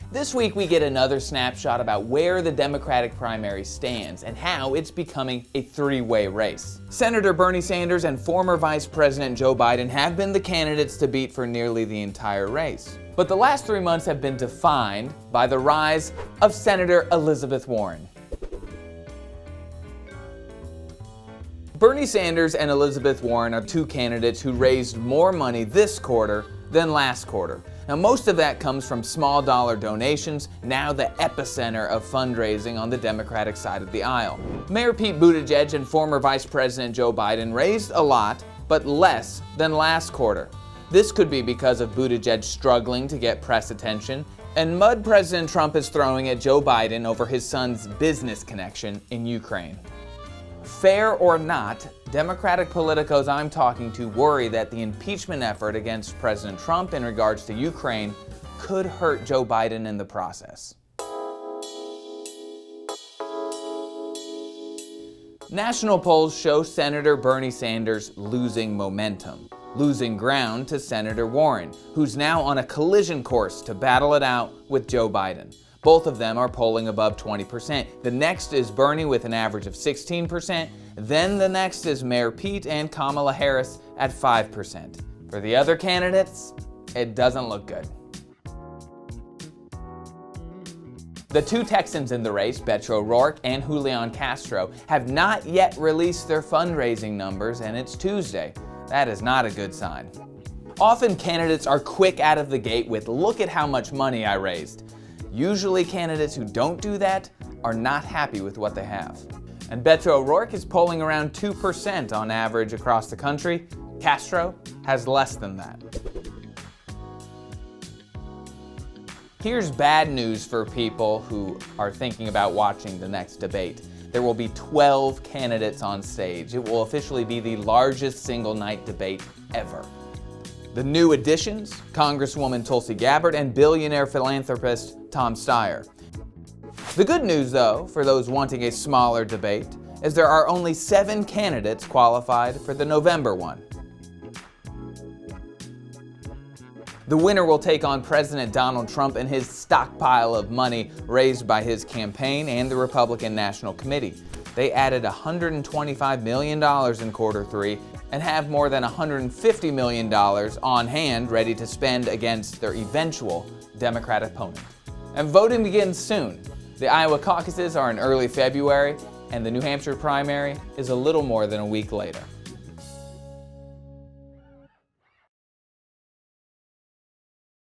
This week we get another snapshot about where the Democratic primary stands and how it's becoming a three-way race. Senator Bernie Sanders and former Vice President Joe Biden have been the candidates to beat for nearly the entire race. But the last 3 months have been defined by the rise of Senator Elizabeth Warren. Bernie Sanders and Elizabeth Warren are two candidates who raised more money this quarter than last quarter. Now, most of that comes from small dollar donations, now the epicenter of fundraising on the Democratic side of the aisle. Mayor Pete Buttigieg and former Vice President Joe Biden raised a lot, but less than last quarter. This could be because of Buttigieg struggling to get press attention, and mud President Trump is throwing at Joe Biden over his son's business connection in Ukraine. Fair or not, Democratic politicos I'm talking to worry that the impeachment effort against President Trump in regards to Ukraine could hurt Joe Biden in the process. National polls show Senator Bernie Sanders losing momentum, losing ground to Senator Warren, who's now on a collision course to battle it out with Joe Biden. Both of them are polling above 20%. The next is Bernie with an average of 16%. Then the next is Mayor Pete and Kamala Harris at 5%. For the other candidates, it doesn't look good. The two Texans in the race, Beto O'Rourke and Julian Castro, have not yet released their fundraising numbers, and it's Tuesday. That is not a good sign. Often candidates are quick out of the gate with, "Look at how much money I raised." Usually candidates who don't do that are not happy with what they have. And Beto O'Rourke is polling around 2% on average across the country. Castro has less than that. Here's bad news for people who are thinking about watching the next debate. There will be 12 candidates on stage. It will officially be the largest single night debate ever. The new additions, Congresswoman Tulsi Gabbard and billionaire philanthropist Tom Steyer. The good news, though, for those wanting a smaller debate, is there are only 7 candidates qualified for the November one. The winner will take on President Donald Trump and his stockpile of money raised by his campaign and the Republican National Committee. They added $125 million in quarter 3 and have more than $150 million on hand ready to spend against their eventual Democrat opponent. And voting begins soon. The Iowa caucuses are in early February, and the New Hampshire primary is a little more than a week later.